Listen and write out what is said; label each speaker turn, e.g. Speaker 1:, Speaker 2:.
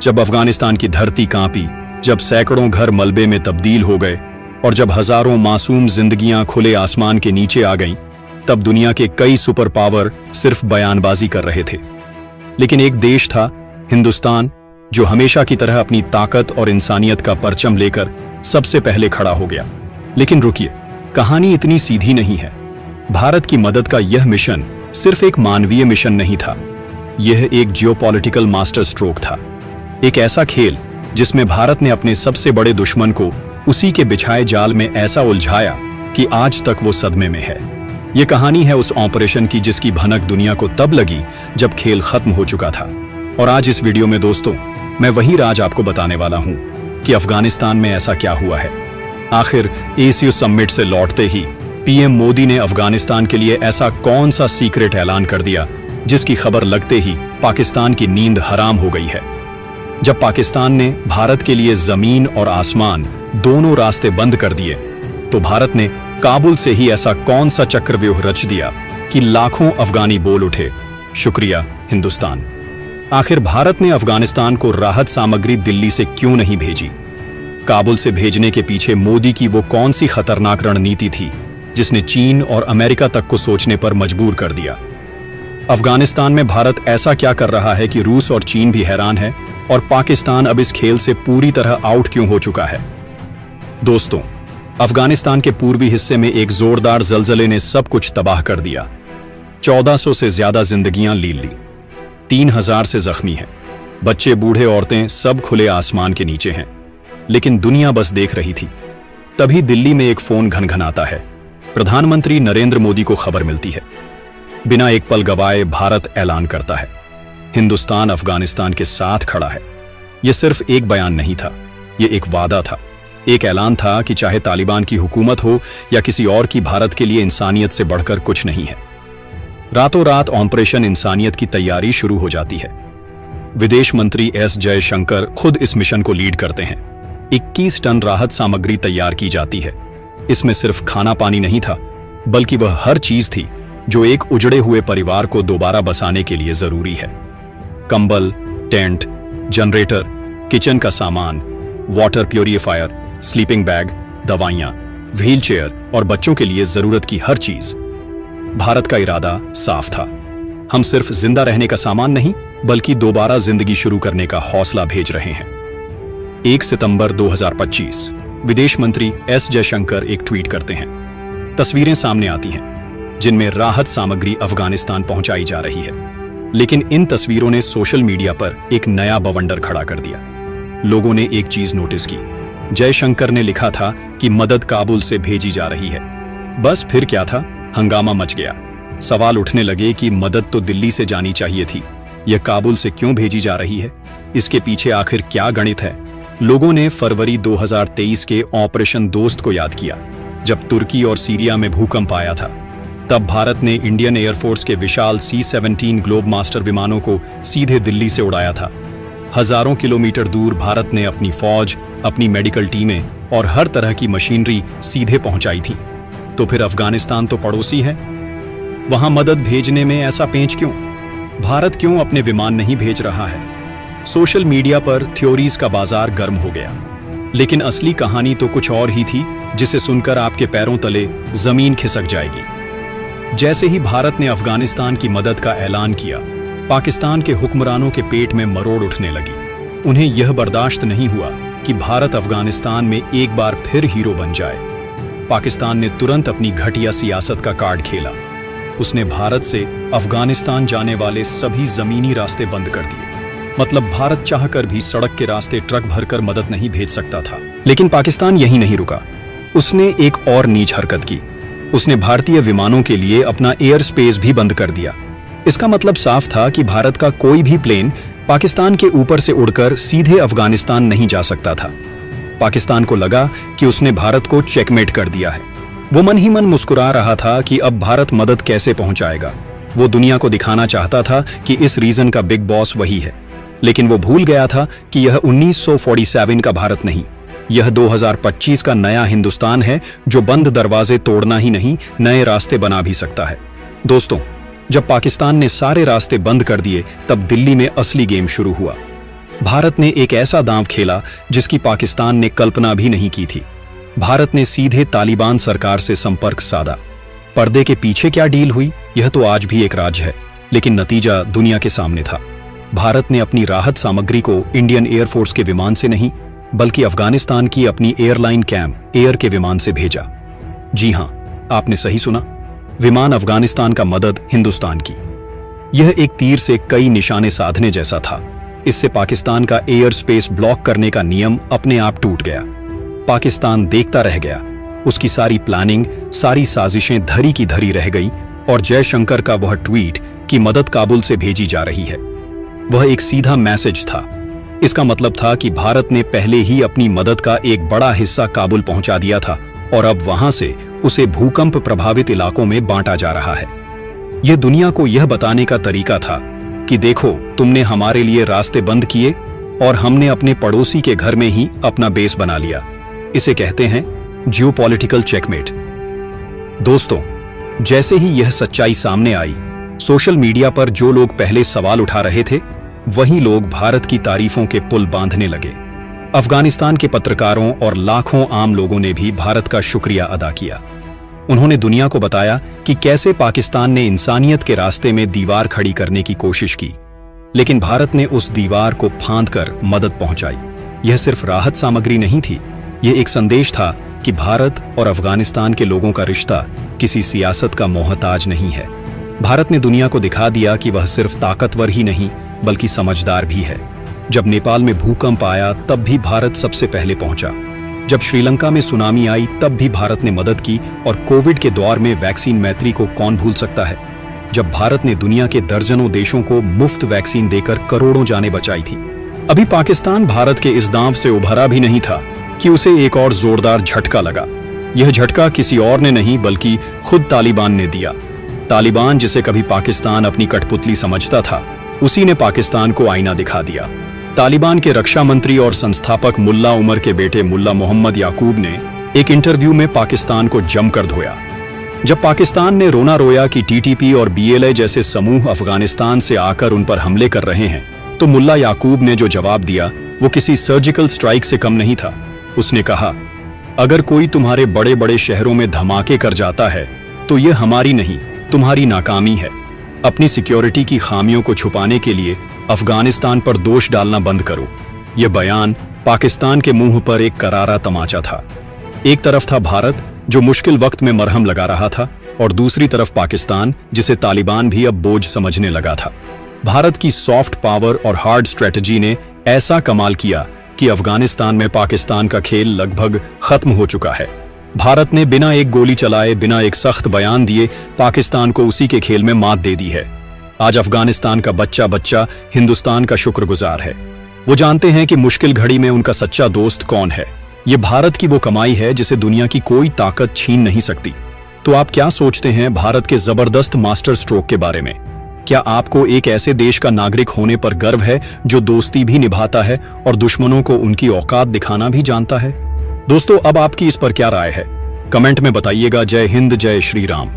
Speaker 1: जब अफगानिस्तान की धरती कांपी, जब सैकड़ों घर मलबे में तब्दील हो गए और जब हजारों मासूम जिंदगियां खुले आसमान के नीचे आ गईं, तब दुनिया के कई सुपर पावर सिर्फ बयानबाजी कर रहे थे। लेकिन एक देश था, हिंदुस्तान, जो हमेशा की तरह अपनी ताकत और इंसानियत का परचम लेकर सबसे पहले खड़ा हो गया। लेकिन रुकिए, कहानी इतनी सीधी नहीं है। भारत की मदद का यह मिशन सिर्फ एक मानवीय मिशन नहीं था, यह एक जियोपॉलिटिकल मास्टर स्ट्रोक था। एक ऐसा खेल जिसमें भारत ने अपने सबसे बड़े दुश्मन को उसी के बिछाए जाल में ऐसा उलझाया कि आज तक वो सदमे में है। यह कहानी है उस ऑपरेशन की जिसकी भनक दुनिया को तब लगी जब खेल खत्म हो चुका था। और आज इस वीडियो में दोस्तों, मैं वही राज आपको बताने वाला हूं कि अफगानिस्तान में ऐसा क्या हुआ है। आखिर ASEAN समिट से लौटते ही PM मोदी ने अफगानिस्तान के लिए ऐसा कौन सा सीक्रेट ऐलान कर दिया जिसकी खबर लगते ही पाकिस्तान की नींद हराम हो गई है। जब पाकिस्तान ने भारत के लिए जमीन और आसमान दोनों रास्ते बंद कर दिए, तो भारत ने काबुल से ही ऐसा कौन सा चक्रव्यूह रच दिया कि लाखों अफगानी बोल उठे, शुक्रिया हिंदुस्तान। आखिर भारत ने अफगानिस्तान को राहत सामग्री दिल्ली से क्यों नहीं भेजी? काबुल से भेजने के पीछे मोदी की वो कौन सी खतरनाक रणनीति थी जिसने चीन और अमेरिका तक को सोचने पर मजबूर कर दिया? अफगानिस्तान में भारत ऐसा क्या कर रहा है कि रूस और चीन भी हैरान है, और पाकिस्तान अब इस खेल से पूरी तरह आउट क्यों हो चुका है? दोस्तों, अफगानिस्तान के पूर्वी हिस्से में एक जोरदार जलजले ने सब कुछ तबाह कर दिया। 1400 से ज्यादा जिंदगियां लील ली, 3000 से जख्मी हैं, बच्चे बूढ़े औरतें सब खुले आसमान के नीचे हैं। लेकिन दुनिया बस देख रही थी। तभी दिल्ली में एक फोन घनघनाता है। प्रधानमंत्री नरेंद्र मोदी को खबर मिलती है। बिना एक पल गवाए भारत ऐलान करता है, हिंदुस्तान अफगानिस्तान के साथ खड़ा है। यह सिर्फ एक बयान नहीं था, यह एक वादा था, एक ऐलान था कि चाहे तालिबान की हुकूमत हो या किसी और की, भारत के लिए इंसानियत से बढ़कर कुछ नहीं है। रातों रात ऑपरेशन इंसानियत की तैयारी शुरू हो जाती है। विदेश मंत्री S जयशंकर खुद इस मिशन को लीड करते हैं। 21 टन राहत सामग्री तैयार की जाती है। इसमें सिर्फ खाना पानी नहीं था, बल्कि वह हर चीज थी जो एक उजड़े हुए परिवार को दोबारा बसाने के लिए जरूरी है। कंबल, टेंट, जनरेटर, किचन का सामान, वाटर प्यूरिफायर, स्लीपिंग बैग, दवाइयां, व्हीलचेयर और बच्चों के लिए जरूरत की हर चीज। भारत का इरादा साफ था, हम सिर्फ जिंदा रहने का सामान नहीं, बल्कि दोबारा जिंदगी शुरू करने का हौसला भेज रहे हैं। 1 सितंबर 2025 विदेश मंत्री S जयशंकर एक ट्वीट करते हैं। तस्वीरें सामने आती हैं जिनमें राहत सामग्री अफगानिस्तान पहुंचाई जा रही है। लेकिन इन तस्वीरों ने सोशल मीडिया पर एक नया बवंडर खड़ा कर दिया। लोगों ने एक चीज नोटिस की। जयशंकर ने लिखा था कि मदद काबुल से भेजी जा रही है। बस फिर क्या था? हंगामा मच गया। सवाल उठने लगे कि मदद तो दिल्ली से जानी चाहिए थी, यह काबुल से क्यों भेजी जा रही है? इसके पीछे आखिर क्या गणित है? लोगों ने फरवरी 2023 के ऑपरेशन दोस्त को याद किया, जब तुर्की और सीरिया में भूकंप आया था। तब भारत ने इंडियन एयरफोर्स के विशाल C-17 ग्लोब मास्टर विमानों को सीधे दिल्ली से उड़ाया था। हजारों किलोमीटर दूर भारत ने अपनी फौज, अपनी मेडिकल टीमें और हर तरह की मशीनरी सीधे पहुंचाई थी। तो फिर अफगानिस्तान तो पड़ोसी है, वहां मदद भेजने में ऐसा पेंच क्यों? भारत क्यों अपने विमान नहीं भेज रहा है? सोशल मीडिया पर थ्योरीज का बाजार गर्म हो गया, लेकिन असली कहानी तो कुछ और ही थी, जिसे सुनकर आपके पैरों तले जमीन खिसक जाएगी। जैसे ही भारत ने अफगानिस्तान की मदद का ऐलान किया, पाकिस्तान के हुक्मरानों के पेट में मरोड़ उठने लगी। उन्हें यह बर्दाश्त नहीं हुआ कि भारत अफगानिस्तान में एक बार फिर हीरो बन जाए। पाकिस्तान ने तुरंत अपनी घटिया सियासत का कार्ड खेला। उसने भारत से अफगानिस्तान जाने वाले सभी जमीनी रास्ते बंद कर दिए। मतलब भारत चाहकर भी सड़क के रास्ते ट्रक भरकर मदद नहीं भेज सकता था। लेकिन पाकिस्तान यहीं नहीं रुका। उसने एक और नीच हरकत की। उसने भारतीय विमानों के लिए अपना एयर स्पेस भी बंद कर दिया। इसका मतलब साफ था कि भारत का कोई भी प्लेन पाकिस्तान के ऊपर से उड़कर सीधे अफगानिस्तान नहीं जा सकता था। पाकिस्तान को लगा कि उसने भारत को चेकमेट कर दिया है। वो मन ही मन मुस्कुरा रहा था कि अब भारत मदद कैसे पहुंचाएगा। वो दुनिया को दिखाना चाहता था कि इस रीजन का बिग बॉस वही है। लेकिन वो भूल गया था कि यह 1947 का भारत नहीं, यह 2025 का नया हिंदुस्तान है, जो बंद दरवाजे तोड़ना ही नहीं, नए रास्ते बना भी सकता है। दोस्तों, जब पाकिस्तान ने सारे रास्ते बंद कर दिए, तब दिल्ली में असली गेम शुरू हुआ। भारत ने एक ऐसा दांव खेला जिसकी पाकिस्तान ने कल्पना भी नहीं की थी। भारत ने सीधे तालिबान सरकार से संपर्क साधा। पर्दे के पीछे क्या डील हुई, यह तो आज भी एक राज है, लेकिन नतीजा दुनिया के सामने था। भारत ने अपनी राहत सामग्री को इंडियन एयरफोर्स के विमान से नहीं, बल्कि अफगानिस्तान की अपनी एयरलाइन कैम एयर के विमान से भेजा। जी हां, आपने सही सुना, विमान अफगानिस्तान का, मदद हिंदुस्तान की। यह एक तीर से कई निशाने साधने जैसा था। इससे पाकिस्तान का एयर स्पेस ब्लॉक करने का नियम अपने आप टूट गया। पाकिस्तान देखता रह गया। उसकी सारी प्लानिंग, सारी साजिशें धरी की धरी रह गई और जयशंकर का वह ट्वीट कि मदद काबुल से भेजी जा रही है, वह एक सीधा मैसेज था। इसका मतलब था कि भारत ने पहले ही अपनी मदद का एक बड़ा हिस्सा काबुल पहुंचा दिया था और अब वहां से उसे भूकंप प्रभावित इलाकों में बांटा जा रहा है। यह दुनिया को यह बताने का तरीका था कि देखो, तुमने हमारे लिए रास्ते बंद किए और हमने अपने पड़ोसी के घर में ही अपना बेस बना लिया। इसे कहते हैं जियोपॉलिटिकल चेकमेट। दोस्तों, जैसे ही यह सच्चाई सामने आई, सोशल मीडिया पर जो लोग पहले सवाल उठा रहे थे, वही लोग भारत की तारीफों के पुल बांधने लगे। अफगानिस्तान के पत्रकारों और लाखों आम लोगों ने भी भारत का शुक्रिया अदा किया। उन्होंने दुनिया को बताया कि कैसे पाकिस्तान ने इंसानियत के रास्ते में दीवार खड़ी करने की कोशिश की, लेकिन भारत ने उस दीवार को फांदकर मदद पहुंचाई। यह सिर्फ राहत सामग्री नहीं थी, यह एक संदेश था कि भारत और अफगानिस्तान के लोगों का रिश्ता किसी सियासत का मोहताज नहीं है। भारत ने दुनिया को दिखा दिया कि वह सिर्फ ताकतवर ही नहीं, बल्कि समझदार भी है। जब नेपाल में भूकंप आया, तब भी भारत सबसे पहले पहुंचा। जब श्रीलंका में सुनामी आई, तब भी भारत ने मदद की, और कोविड के दौर में वैक्सीन मैत्री को कौन भूल सकता है, जब भारत ने दुनिया के दर्जनों देशों को मुफ्त वैक्सीन देकर करोड़ों जानें बचाई थी। अभी पाकिस्तान भारत के इस दांव से उभरा भी नहीं था कि उसे एक और जोरदार झटका लगा। यह झटका किसी और ने नहीं, बल्कि खुद तालिबान ने दिया। तालिबान, जिसे कभी पाकिस्तान अपनी कठपुतली समझता था, उसी ने पाकिस्तान को आईना दिखा दिया। तालिबान के रक्षा मंत्री और संस्थापक मुल्ला उमर के बेटे मुल्ला मोहम्मद याकूब ने एक इंटरव्यू में पाकिस्तान को जमकर धोया। जब पाकिस्तान ने रोना रोया कि टीटीपी और बीएलए जैसे समूह अफगानिस्तान से आकर उन पर हमले कर रहे हैं, तो मुल्ला याकूब ने जो जवाब दिया वो किसी सर्जिकल स्ट्राइक से कम नहीं था। उसने कहा, अगर कोई तुम्हारे बड़े बड़े शहरों में धमाके कर जाता है तो यह हमारी नहीं, तुम्हारी नाकामी है। अपनी सिक्योरिटी की खामियों को छुपाने के लिए अफगानिस्तान पर दोष डालना बंद करो। यह बयान पाकिस्तान के मुंह पर एक करारा तमाचा था। एक तरफ था भारत, जो मुश्किल वक्त में मरहम लगा रहा था, और दूसरी तरफ पाकिस्तान, जिसे तालिबान भी अब बोझ समझने लगा था। भारत की सॉफ्ट पावर और हार्ड स्ट्रेटजी ने ऐसा कमाल किया कि अफगानिस्तान में पाकिस्तान का खेल लगभग खत्म हो चुका है। भारत ने बिना एक गोली चलाए, बिना एक सख्त बयान दिए, पाकिस्तान को उसी के खेल में मात दे दी है। आज अफगानिस्तान का बच्चा बच्चा हिंदुस्तान का शुक्रगुजार है। वो जानते हैं कि मुश्किल घड़ी में उनका सच्चा दोस्त कौन है। ये भारत की वो कमाई है जिसे दुनिया की कोई ताकत छीन नहीं सकती। तो आप क्या सोचते हैं भारत के जबरदस्त मास्टर स्ट्रोक के बारे में? क्या आपको एक ऐसे देश का नागरिक होने पर गर्व है जो दोस्ती भी निभाता है और दुश्मनों को उनकी औकात दिखाना भी जानता है? दोस्तों, अब आपकी इस पर क्या राय है? कमेंट में बताइएगा। जय हिंद, जय श्री राम।